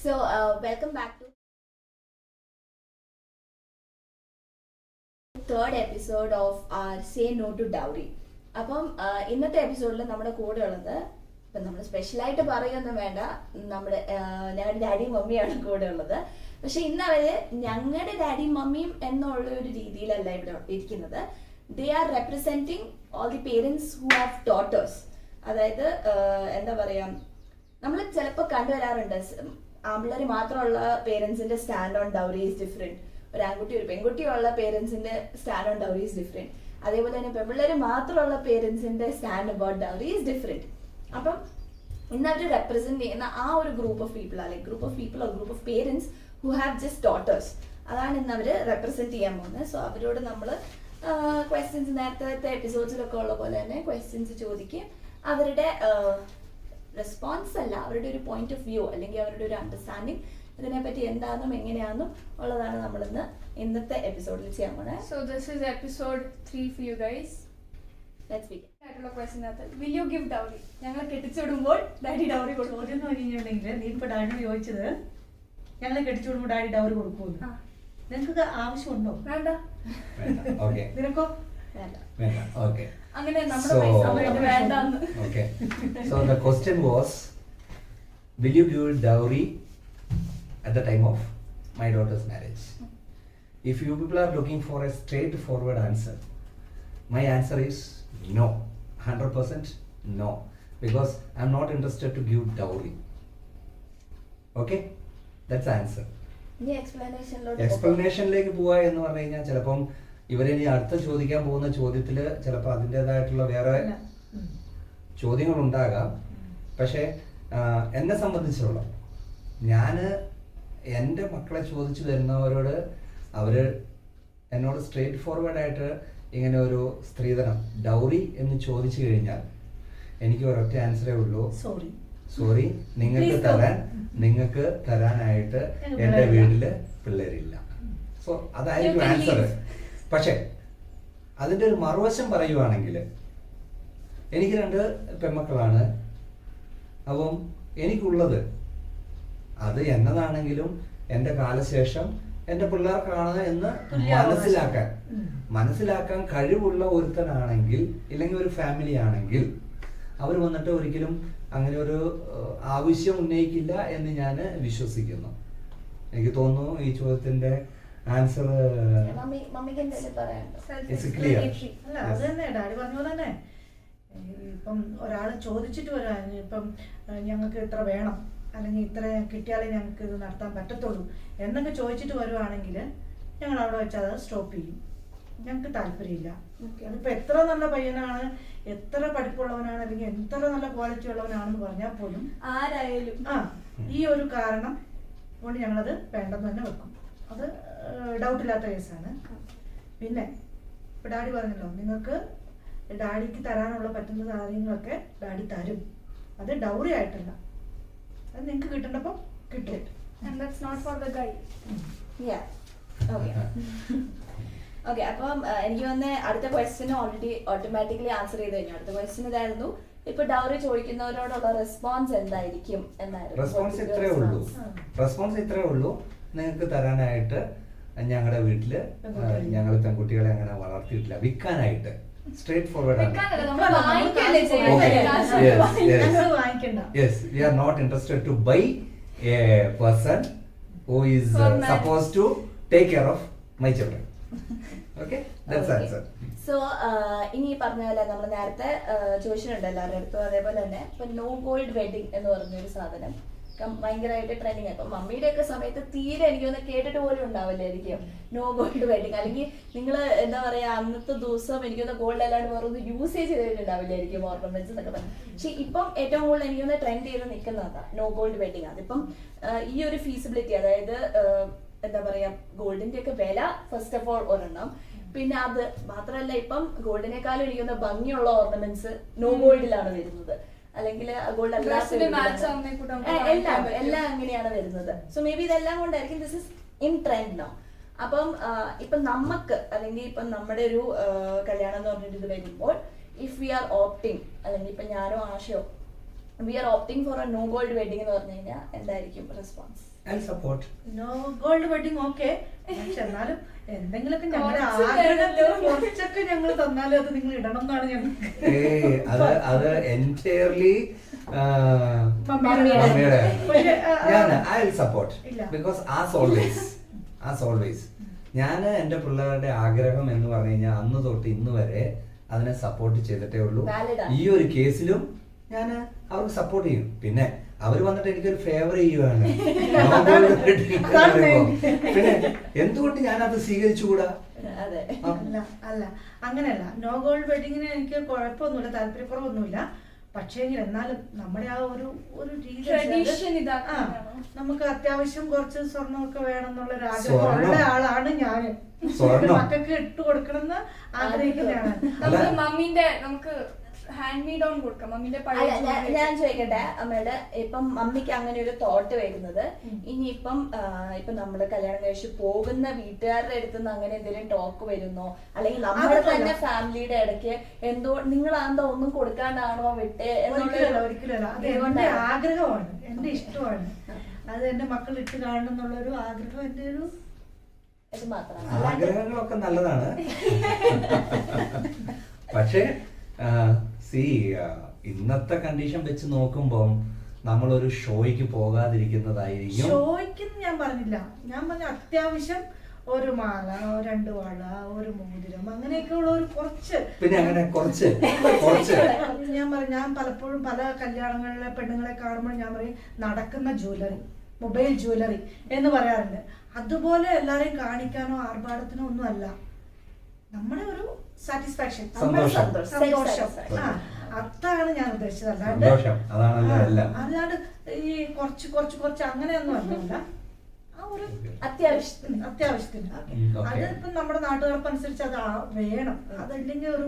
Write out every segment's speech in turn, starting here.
Welcome back to third episode of our say no to dowry. അപ്പം ഇന്നത്തെ എപ്പിസോഡിൽ നമ്മുടെ കൂടെ ഉള്ളത്, ഇപ്പം നമ്മൾ സ്പെഷ്യലായിട്ട് പറയുകയൊന്നും വേണ്ട, നമ്മുടെ ഞങ്ങളുടെ ഡാഡിയും മമ്മിയാണ് കൂടെ ഉള്ളത്. പക്ഷെ ഇന്ന് അവര് ഞങ്ങളുടെ ഡാഡിയും മമ്മിയും എന്നുള്ള ഒരു രീതിയിലല്ല ഇവിടെ ഇരിക്കുന്നത്. They are representing all the parents who have daughters. അതായത് എന്താ പറയാ, നമ്മൾ ചിലപ്പോൾ കണ്ടുവരാറുണ്ട് ആമ്പിള്ളേർ മാത്രമുള്ള പേരൻസിന്റെ stand on dowry is different, ഒരു ആൺകുട്ടി ഒരു പെൺകുട്ടിയുള്ള പേരൻസിന്റെ stand on dowry is different. അതേപോലെ തന്നെ പെൺപിള്ളേർ മാത്രമുള്ള പേരൻസിന്റെ stand about dowry is different. അപ്പം ഇന്ന് അവർ റെപ്രസെന്റ് ചെയ്യുന്ന ആ ഒരു ഗ്രൂപ്പ് ഓഫ് പീപ്പിൾ, അല്ലെങ്കിൽ group of people or group of parents who have just daughters, അതാണ് ഇന്ന് അവർ റെപ്രസെന്റ് ചെയ്യാൻ പോകുന്നത്. സോ അവരോട് നമ്മൾ ക്വസ്റ്റ്യൻസ് നേരത്തെ എപ്പിസോഡ്സിലൊക്കെ ഉള്ള പോലെ തന്നെ ക്വസ്റ്റ്യൻസ് ചോദിക്കും. അവരുടെ റെസ്പോൺസ് അല്ല, അവരുടെ ഒരു പോയിന്റ് ഓഫ് വ്യൂ അല്ലെങ്കിൽ അവരുടെ ഒരു അണ്ടർസ്റ്റാൻഡിങ് ഇതിനെപ്പറ്റി എന്താണെന്നും എങ്ങനെയാണെന്നും ഉള്ളതാണ് നമ്മൾ ഇന്നത്തെ എപ്പിസോഡിൽ ചെയ്യാൻ പോകുന്നത്. So this is episode 3 for you guys. Let's begin. ആയിട്ടുള്ള ക്വസ്റ്റ്യൻ ആണ്, will you give dowry? ഞങ്ങൾ കെട്ടിച്ചുവിടുമ്പോൾ ഡാഡി ഡൗറി കൊടുക്കും. ചോദ്യം എന്ന് പറഞ്ഞിട്ടുണ്ടെങ്കിൽ നീ ഇപ്പൊ ഡാഡിയോട് ചോദിച്ചത് ഞങ്ങളെ കെട്ടിച്ചു വിടുമ്പോൾ ഡാഡി ഡൗറി കൊടുക്കുമെന്ന്. നിങ്ങൾക്ക് ആവശ്യമുണ്ടോ? വേണ്ട. Okay. നിനക്കോ? വേണ്ട. Okay. അങ്ങനെ നമ്മുടെ പൈസ വേണ്ടെന്ന്. Okay. So the question was, will you give dowry at the time of my daughter's marriage? If you people are looking for a straightforward answer, my answer is no. 100% no. Because I'm not interested to give dowry. Okay? That's the answer. ഇനി എക്സ്പ്ലനേഷനിലോട്ട് എക്സ്പ്ലനേഷനിലേക്ക് പോവുക എന്ന് പറഞ്ഞു കഴിഞ്ഞാൽ ചിലപ്പം ഇവരിനി അടുത്ത ചോദിക്കാൻ പോകുന്ന ചോദ്യത്തിൽ ചിലപ്പോൾ അതിൻ്റെതായിട്ടുള്ള വേറെ ചോദ്യങ്ങളുണ്ടാകാം. പക്ഷേ എന്നെ സംബന്ധിച്ചിടത്തോളം ഞാൻ എൻ്റെ മക്കളെ ചോദിച്ചു തരുന്നവരോട് അവർ എന്നോട് സ്ട്രേറ്റ് ഫോർവേഡായിട്ട് ഇങ്ങനെ ഒരു സ്ത്രീധനം ഡൗറി എന്ന് ചോദിച്ചു കഴിഞ്ഞാൽ എനിക്ക് ഒരൊറ്റ ആൻസറേ ഉള്ളൂ, സോറി, നിങ്ങൾക്ക് തരാനായിട്ട് എൻ്റെ വീട്ടില് പിള്ളേരില്ല. സോ അതായിരിക്കും ആൻസർ. പക്ഷെ അതിൻ്റെ ഒരു മറുവശം പറയുവാണെങ്കിൽ എനിക്ക് 2 പെൺമക്കളാണ്. അപ്പം എനിക്കുള്ളത് അത് എന്നതാണെങ്കിലും എൻ്റെ കാലശേഷം എൻ്റെ പിള്ളേർക്കാണ് എന്ന് മനസ്സിലാക്കാൻ കഴിവുള്ള ഒരുത്തനാണെങ്കിൽ, ഇല്ലെങ്കിൽ ഒരു ഫാമിലി ആണെങ്കിൽ അവർ വന്നിട്ട് ഒരിക്കലും അങ്ങനെ ഒരു ആവശ്യം ഉന്നയിക്കില്ല എന്ന് ഞാൻ വിശ്വസിക്കുന്നു. എനിക്ക് തോന്നുന്നു ഈ ചോദ്യത്തിന്റെ ആൻസർ ക്ലിയർ. അല്ല, അത് തന്നെ ഡാഡി പറഞ്ഞ പോലെ തന്നെ. ഇപ്പം ഒരാൾ ചോദിച്ചിട്ട് വരാൻ, ഇപ്പം ഞങ്ങൾക്ക് ഇത്ര വേണം അല്ലെങ്കിൽ ഇത്ര കിട്ടിയാലേ ഞങ്ങൾക്ക് ഇത് നടത്താൻ പറ്റത്തുള്ളൂ എന്നൊക്കെ ചോദിച്ചിട്ട് വരുവാണെങ്കിൽ ഞങ്ങൾ അവിടെ വെച്ച് അത് സ്റ്റോപ്പ് ചെയ്യും. ഞങ്ങൾക്ക് താല്പര്യമില്ല. അതിപ്പോൾ എത്ര നല്ല പയ്യനാണ്, എത്ര പഠിപ്പുള്ളവനാണ്, അല്ലെങ്കിൽ എത്ര നല്ല ക്വാളിറ്റി ഉള്ളവനാണെന്ന് പറഞ്ഞാൽ പോലും ആരായാലും ഈ ഒരു കാരണം കൊണ്ട് ഞങ്ങളത് വേണ്ടെന്ന് തന്നെ വെക്കും. അത് ഡൗട്ടില്ലാത്ത കേസാണ്. പിന്നെ ഇപ്പം ഡാഡി പറഞ്ഞല്ലോ, നിങ്ങൾക്ക് ഡാഡിക്ക് തരാനുള്ള പറ്റുന്ന കാര്യങ്ങളൊക്കെ ഡാഡി തരും. അത് ഡൗറി ആയിട്ടല്ല, അത് നിങ്ങൾക്ക് കിട്ടേണ്ടപ്പോൾ കിട്ടും. And that's not for the guy. Yeah. Okay. Okay, അപ്പം എനിക്ക് വന്ന് അടുത്ത ക്വസ്റ്റ്യൻ ഓൾറെഡി ഓട്ടോമാറ്റിക്കലി ആൻസർ ചെയ്ത് കഴിഞ്ഞു. അടുത്ത ക്വസ്റ്റ്യൻ ഇതായിരുന്നു, ഇപ്പൊ ഡൗറി ചോദിക്കുന്നവരോടുള്ള റെസ്പോൺസ് എന്തായിരിക്കും എന്നായിരുന്നു. റെസ്പോൺസ് ഇത്രേ ഉള്ളൂ, നിങ്ങൾക്ക് തരാനായിട്ട് ഞങ്ങളുടെ വീട്ടില് ഞങ്ങൾ പെൺകുട്ടികളെ അങ്ങനെ വളർത്തിയിട്ടില്ല, വിൽക്കാനായിട്ട്. സ്ട്രേറ്റ് ഫോർവേഡ് ആണ്. Yes, we are not interested to buy a person who is supposed to take care of my children. Okay, that's the answer. So ഇനി പറഞ്ഞ പോലെ നമ്മൾ നേരത്തെ ചോദിച്ചിട്ടുണ്ട് എല്ലാവരുടെ അടുത്തും. അതേപോലെ തന്നെ ഇപ്പൊ നോ ഗോൾഡ് വെഡിങ് എന്ന് പറഞ്ഞൊരു സാധനം ഭയങ്കരമായിട്ട് ട്രെൻഡിങ്. ഇപ്പൊ മമ്മിയുടെ ഒക്കെ സമയത്ത് തീരെ എനിക്കൊന്ന് കേട്ടിട്ട് പോലും ഉണ്ടാവില്ലായിരിക്കും നോ ഗോൾഡ് വെഡിങ്. അല്ലെങ്കിൽ നിങ്ങൾ എന്താ പറയാ, അന്നത്തെ ദിവസം എനിക്കൊന്ന് ഗോൾഡ് അല്ലാണ്ട് വേറെ ഒന്ന് യൂസേജ് ചെയ്തിട്ടുണ്ടാവില്ലായിരിക്കും ഓർണമെന്റ്സ് എന്നൊക്കെ പറഞ്ഞു. പക്ഷെ ഇപ്പം ഏറ്റവും കൂടുതൽ എനിക്കൊന്ന് ട്രെൻഡ് ചെയ്ത് നിൽക്കുന്നതാ നോ ഗോൾഡ് വെഡിങ്. അതിപ്പം ഈ ഒരു ഫീസിബിലിറ്റി, അതായത് എന്താ പറയാ, ഗോൾഡിന്റെ ഒക്കെ വില ഫസ്റ്റ് ഓഫ് ഓൾ ഒരെണ്ണം. പിന്നെ അത് മാത്രമല്ല, ഇപ്പം ഗോൾഡിനേക്കാളും എനിക്കൊന്ന് ഭംഗിയുള്ള ഓർണമെന്റ്സ് നോ ഗോൾഡിലാണ് വരുന്നത്, അല്ലെങ്കിൽ ഗോൾഡ് എല്ലാം അങ്ങനെയാണ് വരുന്നത്. സോ മേ ബി ഇതെല്ലാം കൊണ്ടായിരിക്കും this is in trend now. അപ്പം ഇപ്പൊ നമുക്ക്, അല്ലെങ്കിൽ ഇപ്പൊ നമ്മുടെ ഒരു കല്യാണം എന്ന് പറഞ്ഞിട്ട് ഇത് വരുമ്പോൾ, ഇഫ് വി ആർ ഓപ്റ്റിംഗ്, അല്ലെങ്കിൽ ഇപ്പൊ ഞാനോ ആശയോ we are opting for a no gold wedding എന്ന് പറഞ്ഞു കഴിഞ്ഞാൽ എന്തായിരിക്കും response? I'll support. No gold wedding okay, പക്ഷെ എന്നാലും എന്തെങ്കിലുമൊക്കെ ഞങ്ങളുടെ കുറച്ച് ആഗ്രഹത്തിൽ കുറച്ചൊക്കെ ഞങ്ങൾ തന്നാലും അത് നിങ്ങൾ ഇടണം എന്നാണ് ഞങ്ങൾക്ക്. അത് entirely മമ്മിയുടെ. മമ്മിയുടെ. പക്ഷെ, ഞാൻ I'll support ഇല്ല. because as always ഞാൻ എൻ്റെ പിള്ളേരുടെ ആഗ്രഹം എന്ന് പറഞ്ഞു കഴിഞ്ഞാൽ അന്ന് തൊട്ട് ഇന്ന് വരെ അതിനെ സപ്പോർട്ട് ചെയ്തിട്ടേ ഉള്ളൂ. Valid ആണ്. ഈ ഒരു കേസിലും ഞാൻ അവർക്ക് സപ്പോർട്ട് ചെയ്യും. പിന്നെ അവര് വന്നിട്ട് എനിക്കൊരു ഫേവർ ചെയ്യുവാണ്. പിന്നെ എന്തുകൊണ്ട് ഞാൻ അത് സ്വീകരിച്ചുകൂടാ? അതെ. അല്ല അങ്ങനെയല്ല, നോ ഗോൾഡ് വെഡിങ്ങിന് എനിക്ക് കുഴപ്പമൊന്നുമില്ല, താല്പര്യക്കുറവൊന്നുമില്ല. പക്ഷേ എന്നാലും നമ്മുടെ ആ ഒരു രീതി Tradition ആ, ഇതാക്കാനാണോ? നമുക്ക് അത്യാവശ്യം കുറച്ച് സ്വർണ്ണമൊക്കെ വേണം എന്നുള്ള ഒരു സ്വർണ്ണം? ആഗ്രഹമുള്ള ആളാണ് ഞാൻ. സ്വർണ്ണം? മക്കൾക്ക് ഇട്ട് കൊടുക്കണം എന്ന് ആഗ്രഹിക്കുന്നതാണ്. നമുക്ക് മമ്മീന്റെ നമുക്ക് ഹാൻഡ് മീ ഡൗൺ കൊടുക്കാം, മമ്മീന്റെ പഴയ അല്ല, jewelry ഞാൻ ഒക്കെ. ചോദിക്കട്ടെ അമ്മയുടെ, ഇപ്പം മമ്മിക്ക് അങ്ങനെ ഒരു തോട്ട് വരുന്നത് ഇനിയിപ്പം ഇപ്പൊ നമ്മള് കല്യാണം കഴിച്ച് പോകുന്ന വീട്ടുകാരുടെ അടുത്ത് നിന്ന് അങ്ങനെ എന്തെങ്കിലും ടോക്ക് വരുന്നോ, അല്ലെങ്കിൽ നമ്മുടെ തന്നെ ഫാമിലിയുടെ ഇടയ്ക്ക് എന്തോ നിങ്ങളാന്തോ ഒന്നും കൊടുക്കാണ്ടാണോ വിട്ടേ ഒരിക്കലല്ല, അത് എന്റെ ആഗ്രഹമാണ്, എന്റെ ഇഷ്ടമാണ്. അത് എന്റെ മക്കൾ ഇട്ട് കാണണം എന്നുള്ളൊരു ആഗ്രഹം എന്റെ ഒരു ഇത് മാത്രമാണ്. ആഗ്രഹങ്ങളൊക്കെ നല്ലതാണ്. പക്ഷേ ഇന്നത്തെ കണ്ടീഷൻ വെച്ച് നോക്കുമ്പോൾ നമ്മളൊരു ഷോയ്ക്ക് പോകാതിരിക്കുന്നതായിരിക്കും. ഷോയ്ക്ക് ഞാൻ പറഞ്ഞില്ല, ഞാൻ പറഞ്ഞ അത്യാവശ്യം ഒരു മാല, 2 വള, ഒരു മോതിരം, അങ്ങനെയൊക്കെ ഉള്ള ഒരു കുറച്ച്. പിന്നെ അങ്ങനെ കുറച്ച് ഞാൻ പലപ്പോഴും പല കല്യാണങ്ങളിലെ പെണ്ണുങ്ങളെ കാണുമ്പോൾ ഞാൻ പറയും നടക്കുന്ന ജ്വല്ലറി, മൊബൈൽ ജ്വല്ലറി എന്ന് പറയാറുണ്ട്. അതുപോലെ എല്ലാരെയും കാണിക്കാനോ ആർഭാടത്തിനോ ഒന്നും അല്ല, നമ്മുടെ ഒരു സാറ്റിസ്ഫാക്ഷൻ, സന്തോഷം. അതാണ് ഞാൻ ഉദ്ദേശിച്ചത്. അല്ലാണ്ട് ഈ കുറച്ച് അങ്ങനെയൊന്നും അല്ല. ആ ഒരു അത്യാവശ്യത്തിന് അതിപ്പം നമ്മുടെ നാട്ടുകാർക്കനുസരിച്ച് അത് വേണം, അതല്ലെങ്കിൽ ഒരു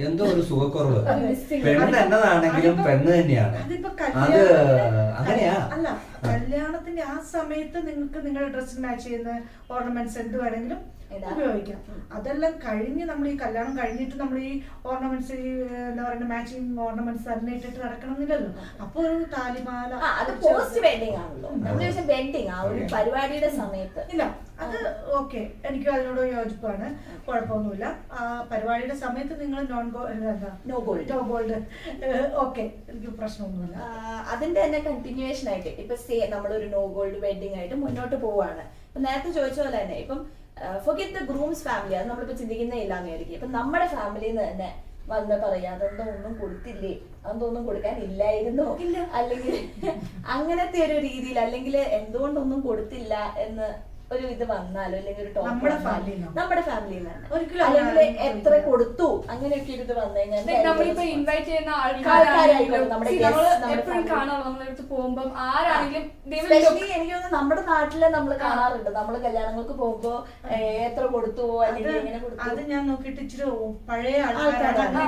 എന്തോ ഒരു സുഖക്കുറവ്. പെണ്ണ് എന്നതാണെങ്കിലും പെണ്ണ് തന്നെയാണ്. അതിപ്പോ അത് അങ്ങനെയാ. അല്ല, കല്യാണത്തിന്റെ ആ സമയത്ത് നിങ്ങൾക്ക് നിങ്ങളുടെ ഡ്രസ്സിന് മാച്ച് ചെയ്യുന്ന ഓർണമെന്റ്സ് എന്ത് വേണമെങ്കിലും ഉപയോഗിക്കാം. അതെല്ലാം കഴിഞ്ഞ് നമ്മൾ ഈ കല്യാണം കഴിഞ്ഞിട്ട് നമ്മൾ ഈ ഓർണമെന്റ്സ്, എന്താ പറയുക, മാച്ചിങ് ഓർണമെന്റ്സ് തന്നെ ഇട്ടിട്ട് നടക്കണമെന്നില്ലല്ലോ. അപ്പൊ ഒരു താലിമാല അത് പോസ്റ്റ് വെഡിങ് ആണല്ലോ, നമ്മുടെ വെഡിങ് ആ ഒരു പരിപാടിയുടെ സമയത്ത് ഇല്ല, അത് ഓക്കെ, എനിക്ക് അതിനോട് യോജിപ്പാണ്, കുഴപ്പമൊന്നുമില്ല. ആ പരിപാടിയുടെ സമയത്ത് നിങ്ങൾ നോ ഗോൾഡ് ഓക്കെ, എനിക്ക് പ്രശ്നമൊന്നുമില്ല. അതിന്റെ തന്നെ കണ്ടിന്യൂവേഷൻ ആയിട്ട് ഇപ്പൊ നമ്മളൊരു നോ ഗോൾഡ് വെഡിങ് ആയിട്ട് മുന്നോട്ട് പോവാണ്. ഇപ്പൊ നേരത്തെ ചോദിച്ച പോലെ തന്നെ ഇപ്പം forget the groom's family, അത് നമ്മളിപ്പോ ചിന്തിക്കുന്നേ ഇല്ലാന്ന് വിചാരിക്കും. ഇപ്പൊ നമ്മുടെ ഫാമിലിന്ന് തന്നെ വന്ന് പറയാ അതെന്തോ ഒന്നും കൊടുത്തില്ലേ, അതെന്തോ ഒന്നും കൊടുക്കാൻ ഇല്ലായിരുന്നോ, അല്ലെങ്കിൽ അങ്ങനത്തെ ഒരു രീതിയിൽ, അല്ലെങ്കിൽ എന്തുകൊണ്ടൊന്നും കൊടുത്തില്ല എന്ന് ഒരു ഇത് വന്നാലോ, അല്ലെങ്കിൽ ഒരു ടോപ്പ് നമ്മുടെ ഫാമിലിയിൽ നിന്ന് അല്ലെങ്കിൽ എത്ര കൊടുത്തു അങ്ങനെയൊക്കെ ഒരു ഇത് വന്നു കഴിഞ്ഞാൽ നമ്മളിപ്പോ ഇൻവൈറ്റ് ചെയ്യുന്ന ആൾക്കാരായിരിക്കും എപ്പോഴും കാണാറുള്ളൂ. നമ്മളടുത്ത് പോകുമ്പോൾ ആരാണെങ്കിലും എനിക്ക് തോന്നുന്നു നമ്മുടെ നാട്ടില് നമ്മൾ കാണാറുണ്ട്, നമ്മള് കല്യാണങ്ങൾക്ക് പോകുമ്പോ എത്ര കൊടുത്തു അല്ലെങ്കിൽ എങ്ങനെ കൊടുത്തു. അത് ഞാൻ നോക്കിയിട്ട് ഇച്ചിരി പഴയ ആൾക്കാരാണ്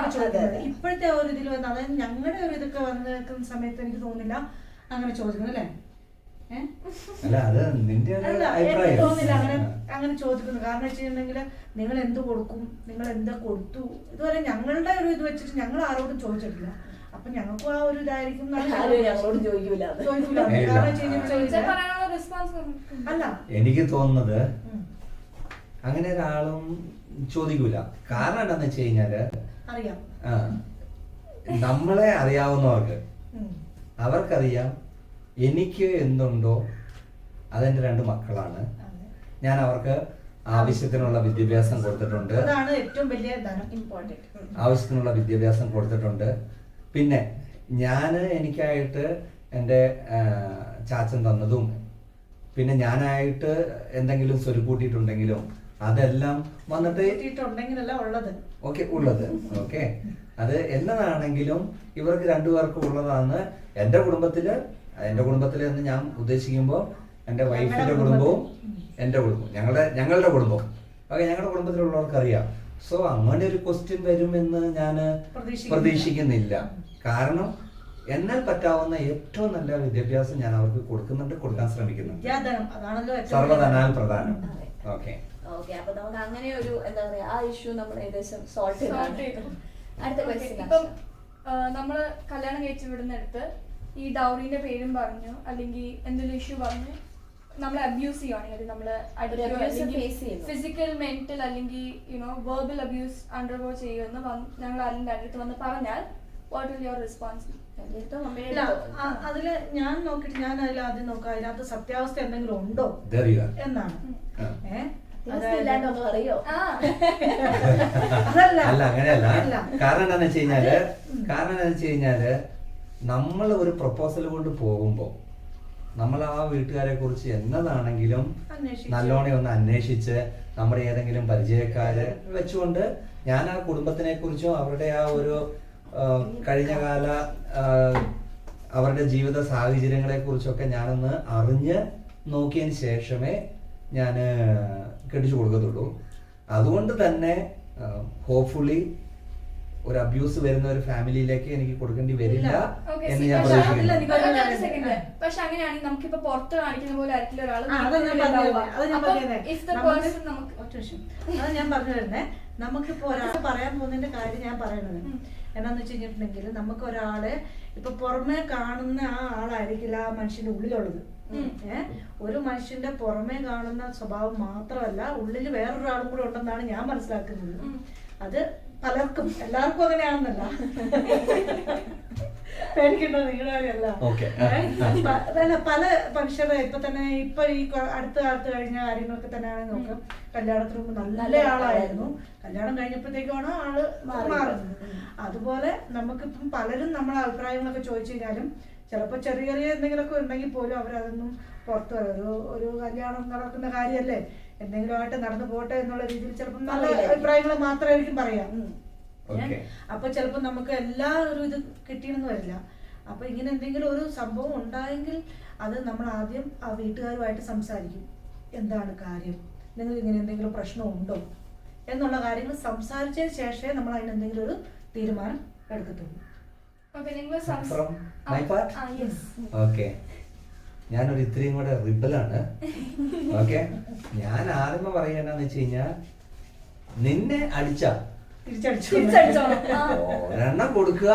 ഇപ്പോഴത്തെ ഒരു ഇതിൽ വന്ന്, അതായത് ഞങ്ങളുടെ ഒരു ഇതൊക്കെ വന്ന് നിൽക്കുന്ന സമയത്ത് എനിക്ക് തോന്നുന്നില്ല അങ്ങനെ ചോദിക്കുന്നു. അല്ലേ? തോന്നില്ല അങ്ങനെ ചോദിക്കുന്നു. കാരണം വെച്ചിട്ടുണ്ടെങ്കിൽ നിങ്ങൾ എന്ത് കൊടുക്കും, നിങ്ങൾ എന്താ കൊടുത്തു, ഇതുവരെ ഞങ്ങളുടെ ഒരു ഇത് വെച്ചിട്ട് ഞങ്ങൾ ആരോടും ചോദിച്ചിട്ടില്ല. അപ്പൊ ഞങ്ങൾക്കും ആ ഒരു ഇതായിരിക്കും. അല്ല, എനിക്ക് തോന്നുന്നത് അങ്ങനെ ഒരാളും ചോദിക്കൂല. കാരണം എന്താന്ന് വെച്ച് കഴിഞ്ഞാല് അറിയാം, നമ്മളെ അറിയാവുന്നവർക്ക് അവർക്കറിയാം എനിക്ക് എന്തുണ്ടോ അതെന്റെ 2 മക്കളാണ്. ഞാൻ അവർക്ക് ആവശ്യത്തിനുള്ള വിദ്യാഭ്യാസം കൊടുത്തിട്ടുണ്ട്. അതാണ് ഏറ്റവും വലിയ ഇമ്പോർട്ടന്റ്. ആവശ്യത്തിനുള്ള വിദ്യാഭ്യാസം കൊടുത്തിട്ടുണ്ട്. പിന്നെ ഞാൻ എനിക്കായിട്ട് എൻ്റെ ചാച്ചൻ തന്നതും, പിന്നെ ഞാനായിട്ട് എന്തെങ്കിലും സ്വരുക്കൂട്ടിയിട്ടുണ്ടെങ്കിലും അതെല്ലാം വന്നിട്ട് ഉള്ളത് ഓക്കെ, അത് എന്നതാണെങ്കിലും ഇവർക്ക് 2 പേർക്കും ഉള്ളതാണ്. എൻ്റെ കുടുംബത്തില് എന്ന് ഞാൻ ഉദ്ദേശിക്കുമ്പോൾ എൻ്റെ വൈഫിന്റെ കുടുംബവും എൻ്റെ കുടുംബവും ഞങ്ങളുടെ കുടുംബവും ഓക്കെ, ഞങ്ങളുടെ കുടുംബത്തിലുള്ളവർക്ക് അറിയാം. സോ അങ്ങനെ ഒരു ക്വസ്റ്റ്യൻ വരുമെന്ന് ഞാൻ പ്രതീക്ഷിക്കുന്നില്ല. കാരണം എന്നാൽ പറ്റാവുന്ന ഏറ്റവും നല്ല വിദ്യാഭ്യാസം ഞാൻ അവർക്ക് കൊടുക്കാൻ ശ്രമിക്കുന്നുണ്ട്. സർവ്വധനാൽ പ്രധാനം. ഓക്കെ, അപ്പൊ നമുക്ക് അങ്ങനെ ഒരു എന്താ പറയാ ആ ഇഷ്യൂ നമ്മൾ ഏകദേശം സോൾവ് ചെയ്തു. അടുത്ത ക്വസ്റ്റ്യൻ, ഇപ്പം നമ്മള് കല്യാണം കഴിച്ചു വിടുന്നിടത്ത് ഈ ഡൗറിന്റെ പേരും പറഞ്ഞു അല്ലെങ്കിൽ എന്തെങ്കിലും ഇഷ്യൂ പറഞ്ഞു നമ്മളെ അബ്യൂസ് ചെയ്യുവാണെങ്കിൽ നമ്മള് ഫിസിക്കൽ മെന്റൽ അല്ലെങ്കിൽ വെർബൽ അബ്യൂസ് അണ്ടർഗോ ചെയ്യുമെന്ന് ഞങ്ങൾ അതിന്റെ അടുത്ത് വന്ന് പറഞ്ഞാൽ വാട്ട് വിൽ യുവർ റെസ്പോൺസ്? അതില് ഞാൻ നോക്കിട്ട് ഞാൻ അതിൽ ആദ്യം നോക്കാം അതിനകത്ത് സത്യാവസ്ഥ എന്തെങ്കിലും ഉണ്ടോ എന്നാണ്. അല്ല അങ്ങനെയല്ല. കാരണം എന്താന്ന് വെച്ച് കഴിഞ്ഞാല് നമ്മൾ ഒരു പ്രപ്പോസൽ കൊണ്ട് പോകുമ്പോ നമ്മൾ ആ വീട്ടുകാരെ കുറിച്ച് എന്നതാണെങ്കിലും നല്ലോണം ഒന്ന് അന്വേഷിച്ച് നമ്മുടെ ഏതെങ്കിലും പരിചയക്കാര് വെച്ചുകൊണ്ട് ഞാൻ ആ കുടുംബത്തിനെ കുറിച്ചും അവരുടെ ആ ഒരു കഴിഞ്ഞകാല അവരുടെ ജീവിത സാഹചര്യങ്ങളെ കുറിച്ചൊക്കെ ഞാനൊന്ന് അറിഞ്ഞ് നോക്കിയതിന് ശേഷമേ ഞാൻ കെട്ടിച്ചു കൊടുക്കത്തുള്ളൂ. അതുകൊണ്ട് തന്നെ ഹോപ്പ്ഫുള്ളി ഒരു അബ്യൂസ് വരുന്ന ഒരു ഫാമിലിയിലേക്ക് എനിക്ക് കൊടുക്കേണ്ടി വരില്ല എന്ന് ഞാൻ പ്രതീക്ഷിക്കുന്നു. പക്ഷെ അങ്ങനെയാണെങ്കിൽ നമുക്കിപ്പോ പുറത്ത് കാണിക്കുന്ന പോലെ ആയിരിക്കില്ല ഒരാൾ. അത് ഞാൻ പറഞ്ഞു വരുന്നേ. നമുക്കിപ്പോ ഒരാൾ പറയാൻ പോകുന്നതിന്റെ കാര്യം ഞാൻ പറയണത് എന്നാന്ന് വെച്ച് കഴിഞ്ഞിട്ടുണ്ടെങ്കിൽ നമുക്ക് ഒരാളെ ഇപ്പൊ പുറമെ കാണുന്ന ആ ആളായിരിക്കില്ല ആ മനുഷ്യന്റെ ഉള്ളിലുള്ളത്. ഒരു മനുഷ്യന്റെ പുറമെ കാണുന്ന സ്വഭാവം മാത്രമല്ല ഉള്ളിൽ വേറൊരാളും കൂടെ ഉണ്ടെന്നാണ് ഞാൻ മനസ്സിലാക്കുന്നത്. അത് പലർക്കും എല്ലാവർക്കും അങ്ങനെയാണെന്നല്ല, പേടിക്കേണ്ടത് നിങ്ങളല്ല. പല മനുഷ്യരുടെ ഇപ്പൊ തന്നെ ഇപ്പൊ ഈ അടുത്ത കാലത്ത് കഴിഞ്ഞ കാര്യങ്ങളൊക്കെ തന്നെയാണെങ്കിൽ നോക്കാം. കല്യാണത്തിന് മുമ്പ് നല്ല ആളായിരുന്നു, കല്യാണം കഴിഞ്ഞപ്പോഴത്തേക്കാണ് ആള് മാറുന്നത്. അതുപോലെ നമുക്കിപ്പം പലരും നമ്മളെ അഭിപ്രായങ്ങളൊക്കെ ചോദിച്ചു കഴിഞ്ഞാലും ചിലപ്പോൾ ചെറിയ ചെറിയ എന്തെങ്കിലുമൊക്കെ ഉണ്ടെങ്കിൽ പോലും അവരതൊന്നും പുറത്തു ഒരു കല്യാണം നടക്കുന്ന കാര്യമല്ലേ, എന്തെങ്കിലും ആയിട്ട് നടന്നു പോട്ടെ എന്നുള്ള രീതിയിൽ ചിലപ്പോൾ നല്ല അഭിപ്രായങ്ങൾ മാത്രമായിരിക്കും പറയാം. അപ്പൊ ചിലപ്പോ നമുക്ക് എല്ലാ ഒരു ഇത് കിട്ടിയെന്ന് വരില്ല. അപ്പൊ ഇങ്ങനെ എന്തെങ്കിലും ഒരു സംഭവം ഉണ്ടായെങ്കിൽ അത് നമ്മൾ ആദ്യം ആ വീട്ടുകാരുമായിട്ട് സംസാരിക്കും. എന്താണ് കാര്യം, നിങ്ങൾക്ക് ഇങ്ങനെ എന്തെങ്കിലും പ്രശ്നമുണ്ടോ എന്നുള്ള കാര്യങ്ങൾ സംസാരിച്ചതിന് ശേഷമേ നമ്മൾ അതിന് എന്തെങ്കിലും ഒരു തീരുമാനം എടുക്കത്തുള്ളൂ. ഞാനൊരു ഇത്രയും കൂടെ റിബലാണ്. ഓക്കെ, ഞാൻ ആദ്യമേ പറയുകയെന്നു വെച്ച് കഴിഞ്ഞാൽ നിന്നെ അടിച്ച ഒരെണ്ണം കൊടുക്കുക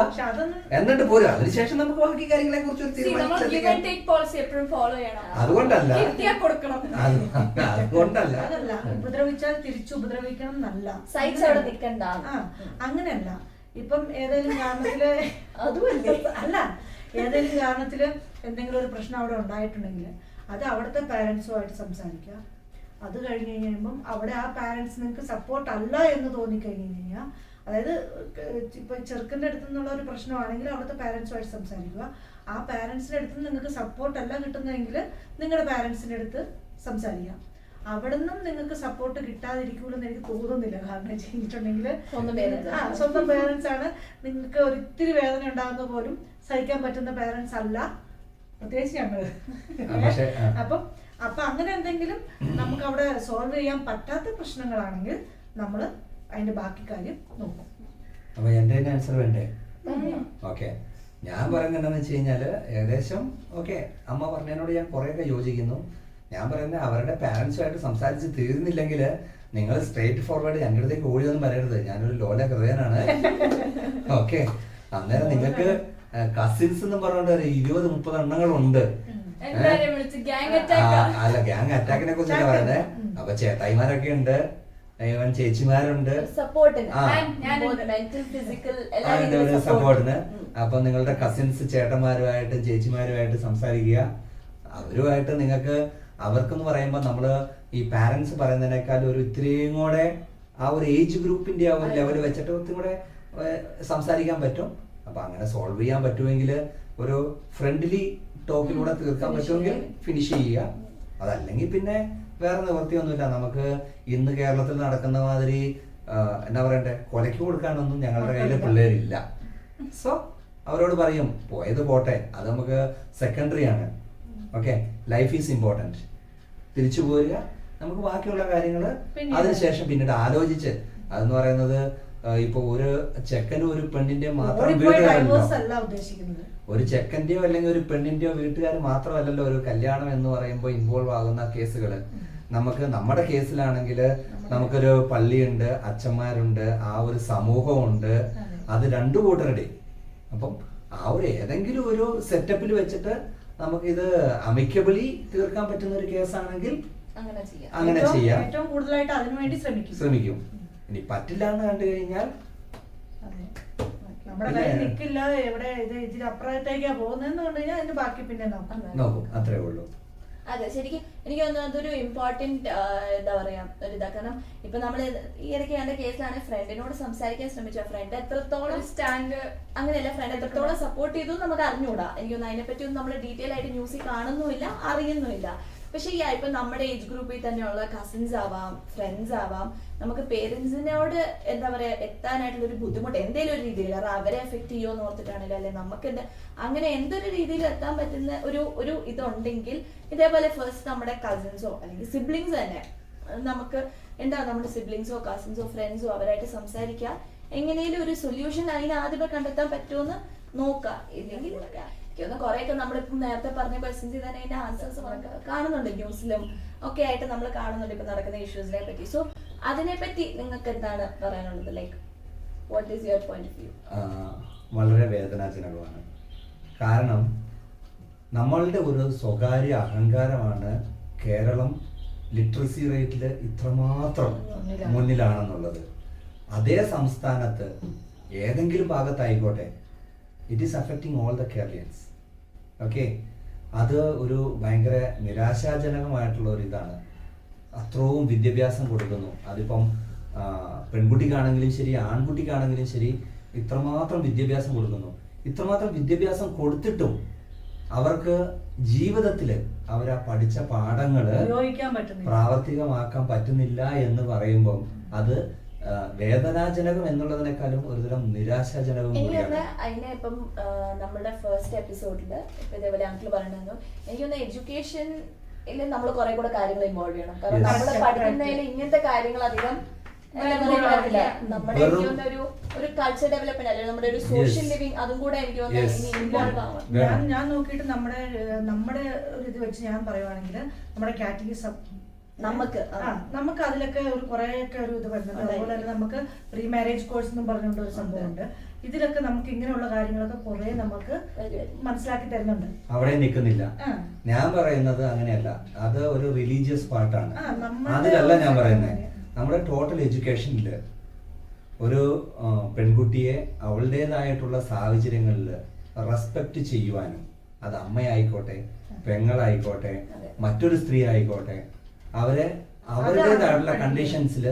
എന്നിട്ട് പോരുക. അതിനുശേഷം നമുക്ക് ബാക്കി കാര്യങ്ങളെ കുറിച്ച് അതുകൊണ്ടല്ല ഉപദ്രവിച്ചാൽ തിരിച്ചു ഉപദ്രവിക്കണം എന്നല്ല, അങ്ങനെയല്ല. ഇപ്പം ഏതെങ്കിലും കാരണത്തില് അല്ല ഏതെങ്കിലും കാരണത്തില് എന്തെങ്കിലും ഒരു പ്രശ്നം അവിടെ ഉണ്ടായിട്ടുണ്ടെങ്കിൽ അത് അവിടുത്തെ പാരന്റ്സുമായിട്ട് സംസാരിക്കുക. അത് കഴിഞ്ഞ് കഴിയുമ്പം അവിടെ ആ പാരന്റ്സ് നിങ്ങൾക്ക് സപ്പോർട്ട് അല്ല എന്ന് തോന്നിക്കഴിഞ്ഞ് കഴിഞ്ഞാൽ, അതായത് ഇപ്പൊ ചെറുക്കൻ്റെ അടുത്ത് നിന്നുള്ള ഒരു പ്രശ്നമാണെങ്കിൽ അവിടുത്തെ പാരന്റ്സുമായിട്ട് സംസാരിക്കുക. ആ പാരന്റ്സിന്റെ അടുത്ത് നിന്ന് നിങ്ങൾക്ക് സപ്പോർട്ട് അല്ല കിട്ടുന്നതെങ്കിൽ നിങ്ങളുടെ പാരന്റ്സിന്റെ അടുത്ത് സംസാരിക്കാം. അവിടെ നിന്നും നിങ്ങൾക്ക് സപ്പോർട്ട് കിട്ടാതിരിക്കൂലെന്ന് എനിക്ക് തോന്നുന്നില്ല. കാരണം വെച്ചിട്ടുണ്ടെങ്കിൽ സ്വന്തം പേരൻസ് ആണ്, നിങ്ങൾക്ക് ഒരിത്തിരി വേദന ഉണ്ടാകുന്ന പോലും സഹിക്കാൻ പറ്റുന്ന പേരൻസ് അല്ല, പ്രത്യേകിച്ച് ഞങ്ങള്. അപ്പൊ അങ്ങനെ എന്തെങ്കിലും നമുക്ക് അവിടെ സോൾവ് ചെയ്യാൻ പറ്റാത്ത പ്രശ്നങ്ങളാണെങ്കിൽ നമ്മൾ അതിന്റെ ബാക്കി കാര്യം നോക്കും. അപ്പൊ എന്റെ ആൻസർ വേണ്ടേ? ഓക്കെ, ഞാൻ പറയുന്നത് എന്താണെന്ന് വെച്ച് കഴിഞ്ഞാല് ഏകദേശം ഓക്കെ, അമ്മ പറഞ്ഞതിനോട് ഞാൻ കുറെയൊക്കെ യോജിക്കുന്നു. ഞാൻ പറയുന്നത് അവരുടെ പാരന്റ്സുമായിട്ട് സംസാരിച്ച് തീർന്നില്ലെങ്കിൽ നിങ്ങൾ സ്ട്രേറ്റ് ഫോർവേഡ് ഞങ്ങളുടെ അടുത്തേക്ക് ഓടിയൊന്നും പറയരുത്. ഞാനൊരു ലോല ഹൃദയനാണ്. ഓക്കെ, അന്നേരം നിങ്ങൾക്ക് കസിൻസ് എന്ന് പറഞ്ഞുകൊണ്ട് ഒരു 20-30 എണ്ണങ്ങളുണ്ട്. അല്ല, ഗ്യാങ് അറ്റാക്കിനെ കുറിച്ചല്ല പറയുന്നത്. അപ്പൊ ചേട്ടായിമാരൊക്കെ ഉണ്ട്, ചേച്ചിമാരുണ്ട് സപ്പോർട്ടിന്. അപ്പൊ നിങ്ങളുടെ കസിൻസ് ചേട്ടന്മാരുമായിട്ടും ചേച്ചിമാരുമായിട്ട് സംസാരിക്കുക. അവരുമായിട്ട് നിങ്ങൾക്ക് അവർക്കെന്ന് പറയുമ്പോൾ നമ്മള് ഈ പാരന്റ്സ് പറയുന്നതിനേക്കാൾ ഒരു ഇത്രയും കൂടെ ആ ഒരു ഏജ് ഗ്രൂപ്പിന്റെ ആ ഒരു ലെവൽ വെച്ചിട്ട് ഒത്തിരി കൂടെ സംസാരിക്കാൻ പറ്റും. അപ്പൊ അങ്ങനെ സോൾവ് ചെയ്യാൻ പറ്റുമെങ്കിൽ ഒരു ഫ്രണ്ട്ലി ടോക്കിലൂടെ തീർക്കാൻ പറ്റുമെങ്കിൽ ഫിനിഷ് ചെയ്യുക. അതല്ലെങ്കിൽ പിന്നെ വേറെ നിവൃത്തിയൊന്നുമില്ല. നമുക്ക് ഇന്ന് കേരളത്തിൽ നടക്കുന്ന മാതിരി എന്നാ പറയണ്ടേ, കൊലയ്ക്ക് കൊടുക്കാനൊന്നും ഞങ്ങളുടെ കയ്യിൽ പിള്ളേരില്ല. സോ അവരോട് പറയും പോയത് പോട്ടെ, അത് നമുക്ക് സെക്കൻഡറി ആണ്. Okay, life is important. തിരിച്ചു പോരുക, നമുക്ക് ബാക്കിയുള്ള കാര്യങ്ങൾ അതിനുശേഷം പിന്നീട് ആലോചിച്ച്. അതെന്ന് പറയുന്നത് ഇപ്പൊ ഒരു ചെക്കനും ഒരു പെണ്ണിന്റെ മാത്രം വീട്ടുകാരല്ലോ, ഒരു ചെക്കന്റെയോ അല്ലെങ്കിൽ ഒരു പെണ്ണിന്റെയോ വീട്ടുകാർ മാത്രമല്ലല്ലോ ഒരു കല്യാണം എന്ന് പറയുമ്പോൾ ഇൻവോൾവ് ആകുന്ന കേസുകള്. നമുക്ക് നമ്മുടെ കേസിലാണെങ്കിൽ നമുക്കൊരു പള്ളിയുണ്ട്, അച്ഛന്മാരുണ്ട്, ആ ഒരു സമൂഹമുണ്ട്. അത് രണ്ടു കൂട്ടരുടെ അപ്പം ആ ഒരു ഏതെങ്കിലും ഒരു സെറ്റപ്പിൽ വെച്ചിട്ട് നമുക്കിത് അമിക്കബിളി തീർക്കാൻ പറ്റുന്ന ഒരു കേസാണെങ്കിൽ അങ്ങനെ ചെയ്യാം. ഏറ്റവും കൂടുതലായിട്ട് അതിനുവേണ്ടി ശ്രമിക്കും. ഇനി പറ്റില്ല എന്ന് കണ്ടു കഴിഞ്ഞാൽ നമ്മുടെ കയ്യിൽ നിൽക്കില്ല, എവിടെ ഇത് ഇതിന് അപ്പുറത്തേക്കാ പോകുന്നതെന്ന് കണ്ടു കഴിഞ്ഞാൽ അതിന്റെ ബാക്കി പിന്നെ നോക്കും. അത്രേ ഉള്ളൂ. അതെ, ശരിക്കും എനിക്ക് തോന്നുന്നു അതൊരു ഇമ്പോർട്ടന്റ് എന്താ പറയാ ഒരു ഇതാ. കാരണം ഇപ്പൊ നമ്മള് ഈ ഇടയ്ക്ക് എന്റെ കേസിലാണ് ഫ്രണ്ടിനോട് സംസാരിക്കാൻ ശ്രമിച്ചു. ഫ്രണ്ട് എത്രത്തോളം സ്റ്റാൻഡ് അങ്ങനെയല്ല, ഫ്രണ്ട് എത്രത്തോളം സപ്പോർട്ട് ചെയ്തു നമുക്ക് അറിഞ്ഞുകൂടാ. എനിക്കൊന്നും അതിനെപ്പറ്റി ഒന്നും നമ്മൾ ഡീറ്റെയിൽ ആയിട്ട് ന്യൂസിൽ കാണുന്നുമില്ല, അറിയുന്നുമില്ല. പക്ഷെ ഈ ഇപ്പൊ നമ്മുടെ ഏജ് ഗ്രൂപ്പിൽ തന്നെയുള്ള കസിൻസ് ആവാം, ഫ്രണ്ട്സ് ആവാം, നമുക്ക് പേരൻസിനോട് എന്താ പറയാ എത്താനായിട്ടുള്ള ഒരു ബുദ്ധിമുട്ട് എന്തെങ്കിലും ഒരു രീതിയിൽ, കാരണം അവരെ എഫക്ട് ചെയ്യുമോ എന്ന് ഓർത്തിട്ടാണെങ്കിലും അല്ലെ നമുക്ക് അങ്ങനെ എന്തൊരു രീതിയിൽ എത്താൻ പറ്റുന്ന ഒരു ഇതുണ്ടെങ്കിൽ ഇതേപോലെ ഫസ്റ്റ് നമ്മുടെ കസിൻസോ അല്ലെങ്കിൽ സിബ്ലിങ്സ് തന്നെ നമുക്ക് എന്താ നമ്മുടെ സിബ്ലിങ്സോ കസിൻസോ ഫ്രണ്ട്സോ അവരായിട്ട് സംസാരിക്കുക, എങ്ങനെയും ഒരു സൊല്യൂഷൻ അതിന് ആദ്യമേ കണ്ടെത്താൻ പറ്റുമെന്ന് നോക്കാം. ഇല്ലെങ്കിൽ കുറെയൊക്കെ നമ്മളിപ്പം നേരത്തെ പറഞ്ഞ ക്വസ്റ്റ്യൻസിൽ തന്നെ അതിന്റെ ആൻസേഴ്സ് കാണുന്നുണ്ട്, ന്യൂസിലും ഒക്കെ ആയിട്ട് നമ്മൾ കാണുന്നുണ്ട് ഇപ്പൊ നടക്കുന്ന ഇഷ്യൂസിനെ പറ്റി. സോ അതിനെപ്പറ്റി നിങ്ങൾക്ക് എന്താണ് പറയാനുള്ളത്? Like what is your point of view? വളരെ വേദനാജനകമാണ്. കാരണം നമ്മളുടെ ഒരു സ്വകാര്യ അഹങ്കാരമാണ് കേരളം ലിറ്ററസി റേറ്റിൽ ഇത്രമാത്രം മുന്നിലാണെന്നുള്ളത്. അതേ സംസ്ഥാനത്ത് ഏതെങ്കിലും ഭാഗത്തായിക്കോട്ടെ, it is affecting all the Keralians. Okay, അത് ഒരു ഭയങ്കര നിരാശാജനകമായിട്ടുള്ള ഒരു ഇതാണ്. അത്രയും വിദ്യാഭ്യാസം കൊടുക്കുന്നു, അതിപ്പം പെൺകുട്ടിക്കാണെങ്കിലും ശരി ആൺകുട്ടിക്കാണെങ്കിലും ശരി, ഇത്രമാത്രം വിദ്യാഭ്യാസം കൊടുക്കുന്നു. ഇത്രമാത്രം വിദ്യാഭ്യാസം കൊടുത്തിട്ടും അവർക്ക് ജീവിതത്തിൽ അവർ ആ പഠിച്ച പാഠങ്ങൾ പ്രാവർത്തികമാക്കാൻ പറ്റുന്നില്ല എന്ന് പറയുമ്പോൾ അത് വേദനാജനകം എന്നുള്ളതിനേക്കാളും ഒരുതരം നിരാശാജനകം കൂടിയാണ്. അതിനെ ഇപ്പം നമ്മുടെ ഫസ്റ്റ് എപ്പിസോഡില് ഇപ്പൊ ഇതേപോലെ അങ്കിൾ പറയുന്നു, എനിക്കൊന്ന് എഡ്യൂക്കേഷൻ നമ്മൾ കുറെ കൂടെ കാര്യങ്ങൾ ഇൻവോൾവ് ചെയ്യണം. കാരണം നമ്മൾ പഠിക്കുന്നതിൽ ഇങ്ങനത്തെ കാര്യങ്ങൾ അധികം നമ്മുടെ ഒരു കൾച്ചർ ഡെവലപ്മെന്റ് അല്ലെങ്കിൽ നമ്മുടെ ഒരു സോഷ്യൽ ലിവിങ് അതും കൂടെ എനിക്ക് ഇൻവോൾവ് ആവാം. ഞാൻ നോക്കിയിട്ട് നമ്മുടെ ഒരു ഇത് വെച്ച് ഞാൻ പറയുവാണെങ്കിൽ നമ്മുടെ കാറ്റഗറിസം നമുക്ക് അതിലൊക്കെ ഒരു കുറെയൊക്കെ ഒരു ഇത് വരുന്നുണ്ട്. അതുപോലെ തന്നെ നമുക്ക് പ്രീ മാരേജ് കോഴ്സ് എന്നും പറഞ്ഞുകൊണ്ട് ഒരു സംഭവമുണ്ട്. ഇതിലൊക്കെ നമുക്ക് ഇങ്ങനെയുള്ള കാര്യങ്ങളൊക്കെ കുറെ നമുക്ക് മനസ്സിലാക്കി തരുന്നുണ്ട്. അവിടെ നിൽക്കുന്നില്ല. ഞാൻ പറയുന്നത് അങ്ങനെയല്ല, അത് ഒരു റിലീജിയസ് പാർട്ടാണ്. അതിലല്ല ഞാൻ പറയുന്നത്. നമ്മുടെ ടോട്ടൽ എഡ്യൂക്കേഷനിൽ ഒരു പെൺകുട്ടിയെ അവളുടേതായിട്ടുള്ള സാഹചര്യങ്ങളിൽ റെസ്പെക്ട് ചെയ്യുവാനും, അത് അമ്മയായിക്കോട്ടെ പെങ്ങളായിക്കോട്ടെ മറ്റൊരു സ്ത്രീ ആയിക്കോട്ടെ, അവരെ അവരുടേതായിട്ടുള്ള കണ്ടീഷൻസിൽ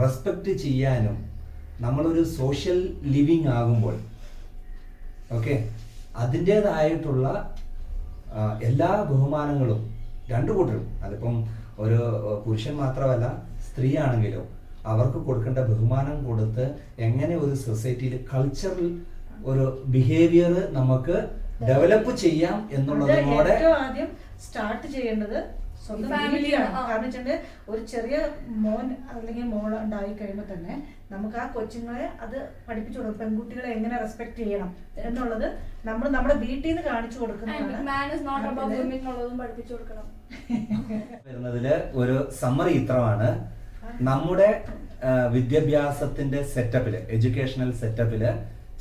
റെസ്പെക്ട് ചെയ്യാനും നമ്മളൊരു സോഷ്യൽ ലിവിങ് ആകുമ്പോൾ ഓക്കെ അതിൻ്റേതായിട്ടുള്ള എല്ലാ ബഹുമാനങ്ങളും രണ്ടു കൂട്ടരും, അതിപ്പം ഒരു പുരുഷൻ മാത്രമല്ല സ്ത്രീ ആണെങ്കിലും അവർക്ക് കൊടുക്കേണ്ട ബഹുമാനം കൊടുത്ത് എങ്ങനെ ഒരു സൊസൈറ്റിയിൽ കൾച്ചറൽ ഒരു ബിഹേവിയർ നമുക്ക് ഡെവലപ്പ് ചെയ്യാം എന്നുള്ളതിനോടെ ആദ്യം സ്റ്റാർട്ട് ചെയ്യേണ്ടത് സ്വന്തം ഫാമിലിയാണ്. കാരണം വെച്ചിട്ടുണ്ടെങ്കിൽ ഒരു ചെറിയ മോൻ അല്ലെങ്കിൽ മോൾ ഉണ്ടായി കഴിയുമ്പോൾ തന്നെ നമുക്ക് ആ കൊച്ചുങ്ങളെ അത് പഠിപ്പിച്ചു കൊടുക്കും. പെൺകുട്ടികളെ എങ്ങനെ റെസ്പെക്ട് ചെയ്യണം എന്നുള്ളത് നമ്മൾ നമ്മുടെ വീട്ടിൽ നിന്ന് കാണിച്ചു വരുന്നതില് ഒരു സമ്മറി ഇത്രമാണ്. നമ്മുടെ വിദ്യാഭ്യാസത്തിന്റെ സെറ്റപ്പില്, എഡ്യൂക്കേഷണൽ സെറ്റപ്പില്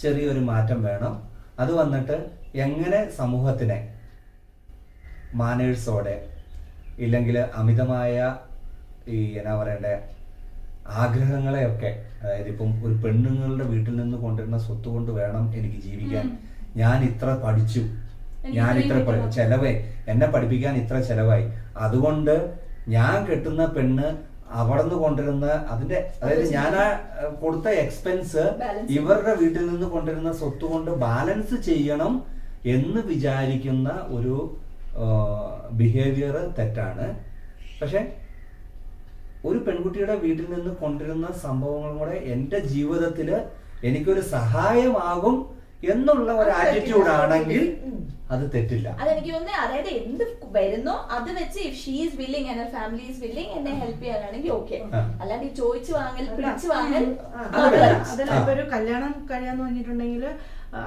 ചെറിയൊരു മാറ്റം വേണം. അത് വന്നിട്ട് എങ്ങനെ സമൂഹത്തിനെ മാനേഴ്സോടെ ഇല്ലെങ്കിൽ അമിതമായ ഈ എന്നാ പറയണ്ടേ ആഗ്രഹങ്ങളെയൊക്കെ, അതായത് ഇപ്പം ഒരു പെണ്ണുങ്ങളുടെ വീട്ടിൽ നിന്ന് കൊണ്ടുവരുന്ന സ്വത്ത് കൊണ്ട് വേണം എനിക്ക് ജീവിക്കാൻ, ഞാൻ ഇത്ര പഠിച്ചു, ഞാൻ ഇത്ര ചെലവേ, എന്നെ പഠിപ്പിക്കാൻ ഇത്ര ചെലവായി, അതുകൊണ്ട് ഞാൻ കെട്ടുന്ന പെണ്ണ് അവിടെ നിന്ന് കൊണ്ടുവരുന്ന അതിന്റെ, അതായത് ഞാൻ കൊടുത്ത എക്സ്പെൻസ് ഇവരുടെ വീട്ടിൽ നിന്ന് കൊണ്ടുവരുന്ന സ്വത്ത് കൊണ്ട് ബാലൻസ് ചെയ്യണം എന്ന് വിചാരിക്കുന്ന ഒരു ബിഹേവിയർ തെറ്റാണ്. പക്ഷെ ഒരു പെൺകുട്ടിയുടെ വീട്ടിൽ നിന്ന് കൊണ്ടുവരുന്ന സംഭവങ്ങളും കൂടെ എൻ്റെ ജീവിതത്തിൽ എനിക്കൊരു സഹായമാകും എന്നുള്ള ഒരു ആറ്റിറ്റ്യൂഡ് ആണെങ്കിൽ അത് തെറ്റില്ല. അതെനിക്ക് തോന്നുന്നത്, അതായത് എന്ത് വരുന്നോ അത് വെച്ച് if she is willing and family is willing എന്നെ ഹെൽപ്പ് ചെയ്യാനാണെങ്കിൽ ഓക്കെ. അല്ലാണ്ട് ഈ ചോദിച്ചു വാങ്ങൽ പിടിച്ചു വാങ്ങൽ, അതിലിപ്പോ ഒരു കല്യാണം കഴിയാന്ന് പറഞ്ഞിട്ടുണ്ടെങ്കിൽ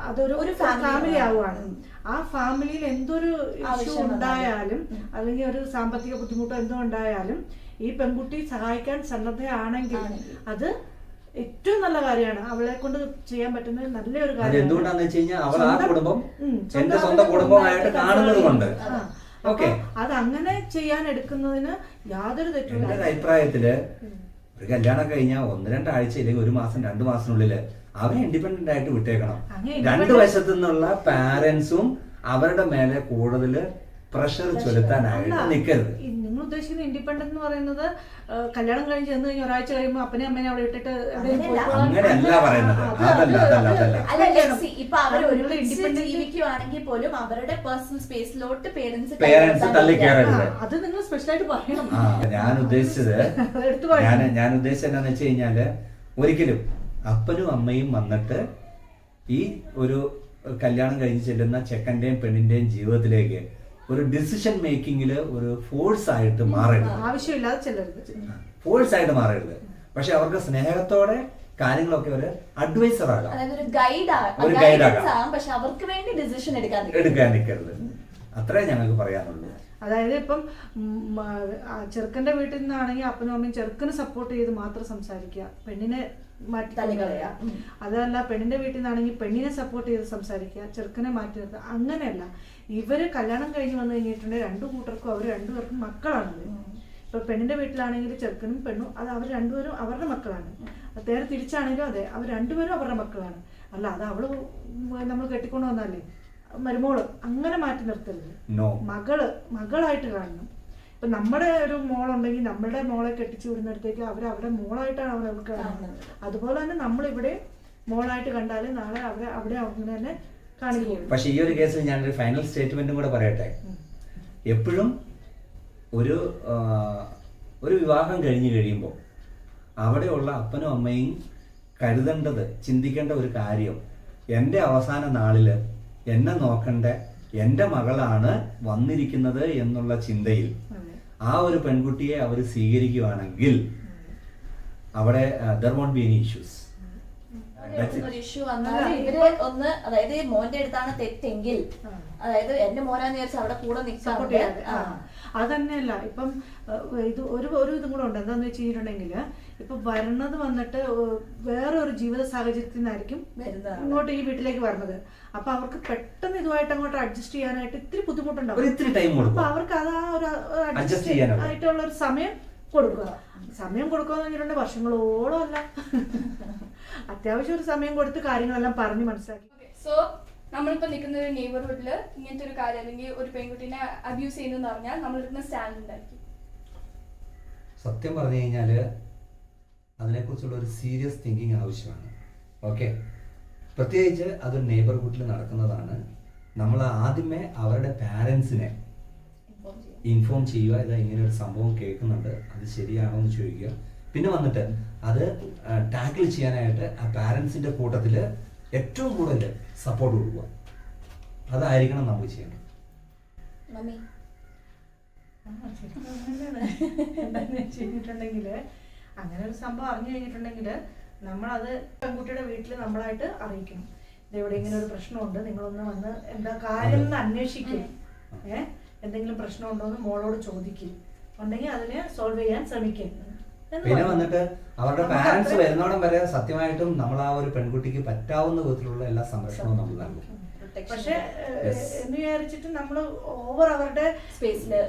അതൊരു ഫാമിലി ആവുകയാണ്. ആ ഫാമിലിയിൽ എന്തൊരു ഇഷ്യൂ ഉണ്ടായാലും അല്ലെങ്കിൽ ഒരു സാമ്പത്തിക ബുദ്ധിമുട്ടോ എന്തോ ഉണ്ടായാലും ഈ പെൺകുട്ടി സഹായിക്കാൻ സന്നദ്ധയാണെങ്കിൽ അത് ഏറ്റവും നല്ല കാര്യമാണ്. അവളെ കൊണ്ട് ചെയ്യാൻ പറ്റുന്ന നല്ലൊരു അത് കാര്യമാണ്. എന്തുകൊണ്ടാന്ന് വെച്ച് കഴിഞ്ഞാൽ അവൾ ആ കുടുംബം സ്വന്തം എന്റെ സ്വന്തം കുടുംബമായിട്ട് കാണുന്നത് കൊണ്ട്. ഓക്കെ, അത് അങ്ങനെ ചെയ്യാൻ എടുക്കുന്നതിന് യാതൊരു എന്റെ തെറ്റുമില്ല. ഒരു അഭിപ്രായത്തില് ഒരു കല്യാണം കഴിഞ്ഞാൽ 1-2 ആഴ്ച അല്ലെങ്കിൽ 1 മാസം 2 മാസത്തിനുള്ളില് അവരെ ഇൻഡിപെൻഡന്റ് ആയിട്ട് വിട്ടേക്കണം. രണ്ടു വശത്തു നിന്നുള്ള പാരന്റ്സും അവരുടെ മേലെ കൂടുതൽ പ്രഷർ ചൊലുത്താനായിട്ട് നിൽക്കരുത്. നിങ്ങൾ ഉദ്ദേശിക്കുന്ന ഇൻഡിപെൻഡന്റ് എന്ന് പറയുന്നത് കല്യാണം കഴിഞ്ഞ് ചെന്ന് കഴിഞ്ഞ് ഒരാഴ്ച കഴിയുമ്പോൾ അപ്പനെ അമ്മേനെ അവിടെ ഇട്ടിട്ട് അങ്ങനെയല്ല പറയുന്നത്. അല്ല, ഇപ്പൊ അവർ ഒരുമിച്ച് ജീവിക്കുവാണെങ്കിൽ പോലും അവരുടെ പേഴ്സണൽ സ്പേസിലോട്ട് പേരൻസ് തള്ളിക്കയറരുത്. അത് നിങ്ങൾ സ്പെഷ്യലായിട്ട് പറയണം. ഞാൻ ഉദ്ദേശിച്ചത് എന്താന്ന് വെച്ച് കഴിഞ്ഞാല് ഒരിക്കലും അപ്പനും അമ്മയും വന്നിട്ട് ഈ ഒരു കല്യാണം കഴിഞ്ഞ് ചെല്ലുന്ന ചെക്കന്റെയും പെണ്ണിന്റെയും ജീവിതത്തിലേക്ക് ഒരു ഡിസിഷൻ മേക്കിങ്ങില് ഒരു ഫോഴ്സ് ആയിട്ട് മാറരുത്. ആവശ്യമില്ലാതെ ചെല്ലരുത്. ഫോഴ്സ് ആയിട്ട് മാറരുത്. പക്ഷെ അവർക്ക് സ്നേഹത്തോടെ കാര്യങ്ങളൊക്കെ ഒരു അഡ്വൈസർ ആകാം, ഒരു ഗൈഡ് ആകാം. പക്ഷെ അവർക്ക് വേണ്ടി ഡിസിഷൻ എടുക്കാൻ നിൽക്കരുത്. അത്രേ ഞങ്ങൾക്ക് പറയാനുള്ളൂ. അതായത് ഇപ്പം ചെറുക്കന്റെ വീട്ടിൽ നിന്നാണെങ്കിൽ അപ്പനും അമ്മയും ചെറുക്കന് സപ്പോർട്ട് ചെയ്ത് മാത്രം സംസാരിക്കുക, പെണ്ണിനെ മാറ്റി തള്ളിക്കളയുക. അതല്ല, പെണ്ണിന്റെ വീട്ടിൽ നിന്നാണെങ്കിൽ പെണ്ണിനെ സപ്പോർട്ട് ചെയ്ത് സംസാരിക്കുക, ചെറുക്കനെ മാറ്റി നിർത്തുക. അങ്ങനെയല്ല. ഇവര് കല്യാണം കഴിഞ്ഞ് വന്നു കഴിഞ്ഞിട്ടുണ്ടെങ്കിൽ രണ്ടു കൂട്ടർക്കും അവർ രണ്ടുപേർക്കും മക്കളാണത്. ഇപ്പൊ പെണ്ണിന്റെ വീട്ടിലാണെങ്കിൽ ചെറുക്കനും പെണ്ണും അത് അവർ രണ്ടുപേരും അവരുടെ മക്കളാണ്. നേരെ തിരിച്ചാണെങ്കിലും അതെ, അവർ രണ്ടുപേരും അവരുടെ മക്കളാണ്. അല്ല, അത് അവള് നമ്മൾ കെട്ടിക്കൊണ്ട് വന്നാലേ മരുമോള് അങ്ങനെ മാറ്റി നിർത്തരുത്. മകളായിട്ട് കാണണം. ഇപ്പൊ നമ്മുടെ ഒരു മോളുണ്ടെങ്കിൽ നമ്മുടെ മോളെ കെട്ടിച്ചു വിടുന്നിടത്തേക്ക് അവരുടെ മോളായിട്ടാണ് അവർക്ക് കാണുന്നത്. അതുപോലെ തന്നെ നമ്മളിവിടെ മോളായിട്ട് കണ്ടാല് നാളെ അവിടെ അങ്ങനെ തന്നെ കാണിക്കും. പക്ഷെ ഈ ഒരു കേസിൽ ഞാനൊരു ഫൈനൽ സ്റ്റേറ്റ്മെന്റും കൂടെ പറയട്ടെ. എപ്പോഴും ഒരു വിവാഹം കഴിഞ്ഞു കഴിയുമ്പോൾ അവിടെയുള്ള അപ്പനും അമ്മയും കരുതേണ്ടത്, ചിന്തിക്കേണ്ട ഒരു കാര്യം, എൻ്റെ അവസാന നാളില് എന്നെ നോക്കേണ്ട എൻ്റെ മകളാണ് വന്നിരിക്കുന്നത് എന്നുള്ള ചിന്തയിൽ ആ ഒരു പെൺകുട്ടിയെ അവർ സ്വീകരിക്കുകയാണെങ്കിൽ അവിടെ there won't be any issues. Issue വന്നാൽ ഇവര് ഒന്ന്, അതായത് മോന്റെ അടുത്താണ് തെറ്റെങ്കിൽ, അതായത് എന്റെ മോനാന്ന് വിചാരിച്ച അവിടെ കൂടെ നിൽക്കാൻ. അതന്നെയല്ല, ഇപ്പം ഇത് ഒരു ഇതും കൂടെ ഉണ്ട്. എന്താന്ന് വെച്ച് കഴിഞ്ഞിട്ടുണ്ടെങ്കിൽ ഇപ്പൊ വരണത് വന്നിട്ട് വേറെ ഒരു ജീവിത സാഹചര്യത്തിൽ നിന്നായിരിക്കും ഇങ്ങോട്ട് ഈ വീട്ടിലേക്ക് വരുന്നത്. അപ്പൊ അവർക്ക് പെട്ടെന്ന് ഇതുമായിട്ട് അങ്ങോട്ട് അഡ്ജസ്റ്റ് ചെയ്യാനായിട്ട് ഇത്തിരി ബുദ്ധിമുട്ടുണ്ടാവും. അപ്പൊ അവർക്ക് അത് ആ ഒരു അഡ്ജസ്റ്റ് ആയിട്ടുള്ള ഒരു സമയം കൊടുക്കുക. സമയം കൊടുക്കുകയെന്ന് പറഞ്ഞിട്ടുണ്ടെങ്കിൽ വർഷങ്ങളോളം അല്ല, അത്യാവശ്യം ഒരു സമയം കൊടുത്ത് കാര്യങ്ങളെല്ലാം പറഞ്ഞ് മനസ്സിലാക്കി. സോ നമ്മളിപ്പോ നിൽക്കുന്ന ഒരു നെയ്ബർഹുഡില് ഇങ്ങനത്തെ ഒരു കാര്യം അല്ലെങ്കിൽ ഒരു പെൺകുട്ടിനെ അബ്യൂസ് ചെയ്യുന്നെന്ന് പറഞ്ഞാൽ നമ്മളെടുക്കുന്ന സ്റ്റാൻഡ് ഉണ്ടായിരിക്കും. സത്യം പറഞ്ഞു കഴിഞ്ഞാല് അതിനെക്കുറിച്ചുള്ള ഒരു സീരിയസ് തിങ്കിങ് ആവശ്യമാണ്. ഓക്കെ, പ്രത്യേകിച്ച് അതൊരു നെയ്ബർഹുഡിൽ നടക്കുന്നതാണ്. നമ്മൾ ആദ്യമേ അവരുടെ പാരൻസിനെ ഇൻഫോം ചെയ്യുക. ഇതാ ഇങ്ങനെ ഒരു സംഭവം കേൾക്കുന്നുണ്ട്, അത് ശരിയാണോ എന്ന് ചോദിക്കുക. പിന്നെ വന്നിട്ട് അത് ടാക്കിൾ ചെയ്യാനായിട്ട് ആ പാരൻസിന്റെ കൂട്ടത്തിൽ ഏറ്റവും കൂടുതൽ സപ്പോർട്ട് കൊടുക്കുക. അതായിരിക്കണം നമ്മൾ ചെയ്യണം. എന്താന്ന് വെച്ചിട്ടുണ്ടെങ്കില് അങ്ങനെ ഒരു സംഭവം അറിഞ്ഞു കഴിഞ്ഞിട്ടുണ്ടെങ്കിൽ നമ്മളത് പെൺകുട്ടിയുടെ വീട്ടിൽ നമ്മളായിട്ട് അറിയിക്കണം. ഇതെവിടെ ഇങ്ങനെ ഒരു പ്രശ്നമുണ്ട്, നിങ്ങളൊന്ന് വന്ന് എന്താ കാര്യം എന്ന് അന്വേഷിക്കും. എന്തെങ്കിലും പ്രശ്നമുണ്ടോ എന്ന് മോളോട് ചോദിക്കും. ഉണ്ടെങ്കിൽ അതിനെ സോൾവ് ചെയ്യാൻ ശ്രമിക്കും. പിന്നെ വന്നിട്ട് അവരുടെ പാരന്റ്സ് വരുന്നോടം വരെ സത്യമായിട്ടും നമ്മൾ ആ ഒരു പെൺകുട്ടിക്ക് പറ്റാവുന്ന വിധത്തിലുള്ള എല്ലാ സംരക്ഷണവും നമ്മൾ നൽകും. പക്ഷെ എന്ന് വിചാരിച്ചിട്ട് നമ്മള് ഓവർ അവരുടെ സ്പേസില്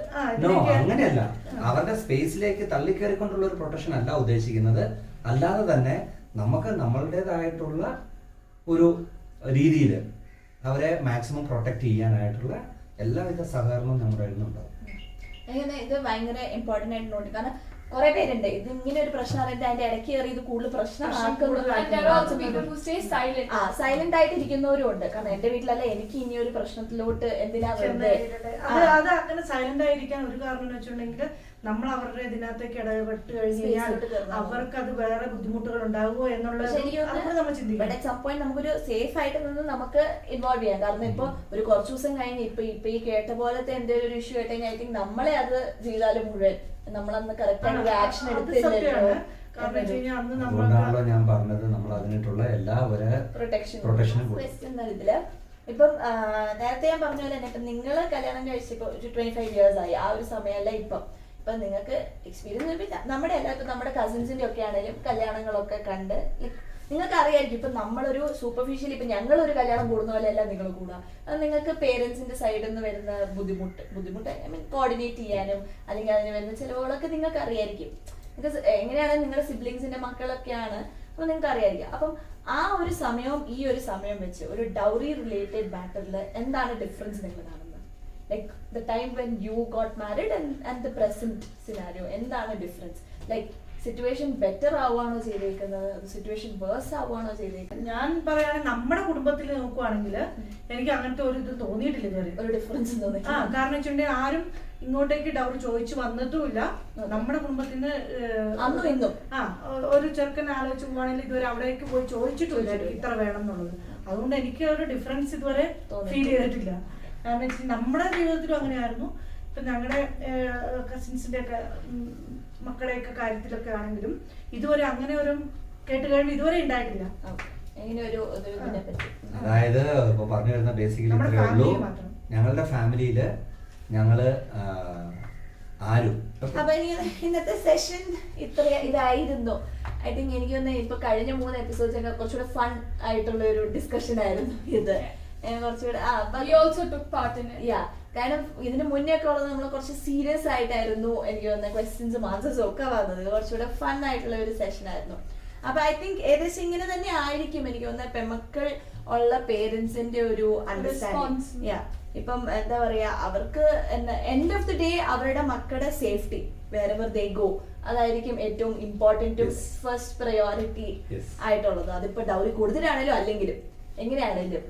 അങ്ങനെയല്ല, അവരുടെ സ്പേസിലേക്ക് തള്ളിക്കയറിക്കൊണ്ടുള്ള ഒരു പ്രൊട്ടക്ഷൻ അല്ല ഉദ്ദേശിക്കുന്നത്. അല്ലാതെ തന്നെ നമുക്ക് നമ്മളുടേതായിട്ടുള്ള ഒരു രീതിയിൽ അവരെ മാക്സിമം പ്രൊട്ടക്ട് ചെയ്യാനായിട്ടുള്ള എല്ലാവിധ സഹകരണവും നമ്മുടെ കയ്യിലുണ്ടാവും. ഇത് ഭയങ്കര ഇമ്പോർട്ടന്റ് ആയിട്ട് നോട്ട്. കാരണം കുറെ പേരുണ്ട് ഇത് ഇങ്ങനെ ഒരു പ്രശ്നം അറിയാൻ അതിന്റെ ഇടയ്ക്ക് കയറി ഇത് കൂടുതൽ സൈലന്റ് ആയിട്ട് ഇരിക്കുന്നവരും ഉണ്ട്. കാരണം എന്റെ വീട്ടിലല്ല, എനിക്ക് ഇനി ഒരു പ്രശ്നത്തിലോട്ട് എന്തിനാ വെറുതെ അത് അങ്ങനെ സൈലന്റ് ആയിരിക്കാൻ ഒരു കാരണം എന്ന് വെച്ചിട്ടുണ്ടെങ്കിൽ നമ്മൾ അവരുടെ ഇതിനകത്തേക്ക് ഇടപെട്ട് കഴിഞ്ഞാൽ അവർക്ക് അത് വേറെ ബുദ്ധിമുട്ടുകൾ ഉണ്ടാവുമോ എന്നുള്ളത് നമ്മൾ ചിന്തിക്കും. നമുക്കൊരു സേഫ് ആയിട്ട് നിന്ന് നമുക്ക് ഇൻവോൾവ് ചെയ്യാം. കാരണം ഇപ്പൊ ഒരു കുറച്ചു ദിവസം കഴിഞ്ഞ് ഇപ്പൊ ഈ കേട്ട പോലത്തെ എന്തെങ്കിലും ഒരു ഇഷ്യൂ ആയിട്ട് ഐ തിങ്ക് നമ്മളെ അത് ചെയ്താലും മുഴുവൻ നമ്മളന്ന് കറക്റ്റ് ആയിട്ട് ആക്ഷൻ എടുത്തില്ലല്ലോ. അതുകൊണ്ടാണല്ലോ ഞാൻ പറഞ്ഞത് നമ്മൾ അതിനായിട്ടുള്ള എല്ലാ പ്രൊട്ടക്ഷനും ഇതില്. ഇപ്പം നേരത്തെ ഞാൻ പറഞ്ഞ പോലെ തന്നെ ഇപ്പൊ നിങ്ങള് കല്യാണം കഴിച്ചിപ്പോ ഒരു 25 years ആയി. ആ ഒരു സമയമല്ല ഇപ്പം ഇപ്പൊ നിങ്ങൾക്ക് എക്സ്പീരിയൻസ് നമ്മുടെ എല്ലാ ഇപ്പൊ നമ്മുടെ കസിൻസിന്റെ ഒക്കെ ആണെങ്കിലും കല്യാണങ്ങളൊക്കെ കണ്ട് നിങ്ങൾക്ക് അറിയായിരിക്കും ഇപ്പൊ നമ്മളൊരു സൂപ്പർഫിഷ്യലി ഇപ്പൊ ഞങ്ങളൊരു കല്യാണം കൂടുന്ന പോലെ അല്ല നിങ്ങൾ കൂടുക. അത് നിങ്ങൾക്ക് പേരൻസിന്റെ സൈഡിൽ നിന്ന് വരുന്ന ബുദ്ധിമുട്ട് ഐ മീൻ കോർഡിനേറ്റ് ചെയ്യാനും അല്ലെങ്കിൽ അതിന് വരുന്ന ചിലവുകളൊക്കെ നിങ്ങൾക്ക് അറിയായിരിക്കും. ബിക്കോസ് എങ്ങനെയാണ് നിങ്ങളുടെ സിബ്ലിങ്സിന്റെ മക്കളൊക്കെയാണ്, അപ്പൊ നിങ്ങൾക്ക് അറിയായിരിക്കും. അപ്പം ആ ഒരു സമയവും ഈ ഒരു സമയം വെച്ച് ഒരു ഡൗറി റിലേറ്റഡ് മാറ്ററിൽ എന്താണ് ഡിഫറൻസ് നിങ്ങൾ കാണുന്നത്? Like the time when you got married and the present scenario, എന്താണ് ഡിഫറൻസ്? ലൈക്ക് സിറ്റുവേഷൻ ബെറ്റർ ആവുകയാണോ ചെയ്തേക്കുന്നത്, സിറ്റുവേഷൻ വേഴ്സ് ആവുകയാണോ ചെയ്തേക്കുന്നത്? ഞാൻ പറയുകയാണെങ്കിൽ നമ്മുടെ കുടുംബത്തിൽ നോക്കുവാണെങ്കിൽ എനിക്ക് അങ്ങനത്തെ ഒരു ഇത് തോന്നിയിട്ടില്ല ഇതുവരെ, ഒരു ഡിഫറൻസ് തോന്നി. കാരണം വെച്ചിട്ടുണ്ടെങ്കിൽ ആരും ഇങ്ങോട്ടേക്ക് ഡൗറി ചോദിച്ചു വന്നിട്ടുമില്ല. നമ്മുടെ കുടുംബത്തിൽ നിന്ന് അന്നും ഇന്നും ഒരു ചെറുക്കൻ ആലോചിച്ച് പോവാണെങ്കിൽ ഇതുവരെ അവിടേക്ക് പോയി ചോദിച്ചിട്ടില്ല ഇത്ര വേണം എന്നുള്ളത്. അതുകൊണ്ട് എനിക്ക് ഒരു ഡിഫറൻസ് ഇതുവരെ ഫീൽ ചെയ്തിട്ടില്ല. കാരണം വെച്ചാൽ നമ്മുടെ ജീവിതത്തിലും അങ്ങനെയായിരുന്നു. ഇപ്പൊ ഞങ്ങളുടെ കസിൻസിന്റെ ഒക്കെ മക്കളുടെയൊക്കെ കാര്യത്തിലൊക്കെ ആണെങ്കിലും ഇതുവരെ അങ്ങനെ ഒരു കേട്ടുകഴിഞ്ഞ് ഇതുവരെ ഉണ്ടായിട്ടില്ല. അതായത് ഇപ്പൊ പറഞ്ഞു വരുന്ന ബേസിക്കലി ഇത്രയേ ഉള്ളൂ. ഞങ്ങളുടെ ഫാമിലിയില് ഞങ്ങള് ആരും. അപ്പൊ ഇന്നത്തെ സെഷൻ ഇതായിരുന്നു. ഐ തിങ്ക് എനിക്ക് തോന്നുന്നു ഇപ്പൊ കഴിഞ്ഞ 3 എപ്പിസോഡ്സ് ഒക്കെ കുറച്ചുകൂടെ ഫൺ ആയിട്ടുള്ള ഒരു ഡിസ്കഷൻ ആയിരുന്നു ഇത്. കുറച്ചുകൂടെ കാരണം ഇതിന് മുന്നേ ഒക്കെ ഉള്ളത് നമ്മൾ കുറച്ച് സീരിയസ് ആയിട്ടായിരുന്നു എനിക്ക് തോന്നുന്നത് ക്വസ്റ്റ്യൻസും ആൻസേഴ്സും ഒക്കെ വന്നത്. കുറച്ചുകൂടെ ഫൺ ആയിട്ടുള്ള ഒരു സെഷൻ ആയിരുന്നു. അപ്പൊ ഐ തിങ്ക് ഏകദേശം ഇങ്ങനെ തന്നെ ആയിരിക്കും എനിക്ക് തോന്നുന്നത് പെമക്കൾ ഉള്ള പേരൻസിന്റെ ഒരു അണ്ടർസ്റ്റാൻഡിങ്. ഇപ്പം എന്താ പറയാ, അവർക്ക് എൻഡ് ഓഫ് ദി ഡേ അവരുടെ മക്കളുടെ സേഫ്റ്റി wherever they go അതായിരിക്കും ഏറ്റവും ഇമ്പോർട്ടൻറ്റും ഫസ്റ്റ് പ്രയോറിറ്റി ആയിട്ടുള്ളത്. അതിപ്പോ ഡൗറി കൂടുതലാണേലും അല്ലെങ്കിലും എങ്ങനെയാണേലും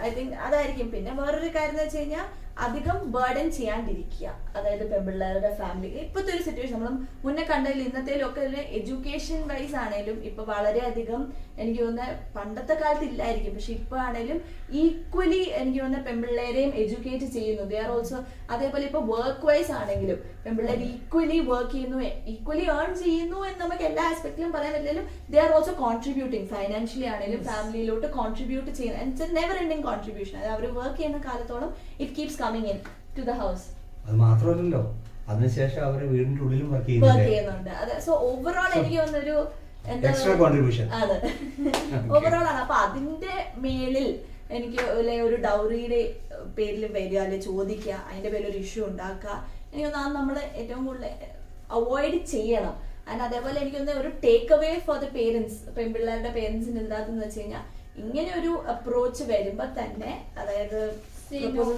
ഐ തിങ്ക് അതായിരിക്കും. പിന്നെ വേറൊരു കാര്യം എന്ന് വെച്ച് കഴിഞ്ഞാൽ അധികം ബേർഡൻ ചെയ്യാണ്ടിരിക്കുക. അതായത് പെൺപിള്ളേരുടെ ഫാമിലി ഇപ്പോഴത്തെ ഒരു സിറ്റുവേഷൻ നമ്മൾ മുന്നേ കണ്ടതിൽ ഇന്നത്തേലും ഒക്കെ എഡ്യൂക്കേഷൻ വൈസ് ആണേലും ഇപ്പൊ വളരെയധികം എനിക്ക് തോന്നുന്നത് പണ്ടത്തെ കാലത്ത് ഇല്ലായിരിക്കും, പക്ഷെ ഇപ്പൊ ആണേലും ഈക്വലി എനിക്ക് തോന്നുന്നത് പെൺപിള്ളേരെയും എഡ്യൂക്കേറ്റ് ചെയ്യുന്നു. ദേ ആർ ഓൾസോ അതേപോലെ ഇപ്പൊ വർക്ക് വൈസ് ആണെങ്കിലും പെൺപിള്ളേർ ഈക്വലി വർക്ക് ചെയ്യുന്നു, ഈക്വലി ഏൺ ചെയ്യുന്നു എന്ന് നമുക്ക് എല്ലാ ആസ്പെക്റ്റിലും പറയാൻ പറ്റില്ലെങ്കിലും they are also contributing financially ആണെങ്കിലും ഫാമിലിയിലോട്ട് കോൺട്രിബ്യൂട്ട് ചെയ്യുന്നത്. It's never ending contribution. അത് അവർ വർക്ക് ചെയ്യുന്ന കാലത്തോളം it keeps coming in to the house. അത് മാത്രമല്ലല്ലോ അതിനുശേഷം അവര് വീടിന്റെ ഉള്ളിലും വർക്ക് ചെയ്യുന്നുണ്ട്. അതെ. സോ ഓവറോൾ എനിക്ക് തോന്നുന്നൊരു എക്സ്ട്രാ കോൺട്രിബ്യൂഷൻ ആണ് ഓവറോൾ ആണ്. അപ്പൊ അതിന്റെ മേലിൽ എനിക്ക് ഒരു ഡൗറിയുടെ പേരിൽ വരിക അല്ലെ ചോദിക്കുക, അതിന്റെ പേരിൽ ഒരു ഇഷ്യൂ ഉണ്ടാക്കുക, എനിക്ക് തോന്നുന്നു നമ്മൾ ഏറ്റവും കൂടുതൽ അവോയ്ഡ് ചെയ്യണം. ആൻഡ് അതേപോലെ എനിക്ക് തോന്നുന്നത് ഒരു take away for the parents, പെൺപിള്ളേരുടെ പേരൻസിന് എന്താന്ന് വെച്ച് കഴിഞ്ഞാൽ ഇങ്ങനെ ഒരു അപ്രോച്ച് വരുമ്പോ തന്നെ, അതായത്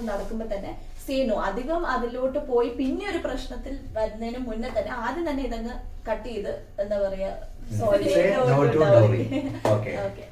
നടക്കുമ്പോ തന്നെ സേനോ അധികം അതിലോട്ട് പോയി പിന്നെ ഒരു പ്രശ്നത്തിൽ വരുന്നതിന് മുന്നേ തന്നെ ആദ്യം തന്നെ ഇതങ്ങ് കട്ട് ചെയ്ത് എന്താ പറയാ, സോറി. ഓക്കെ.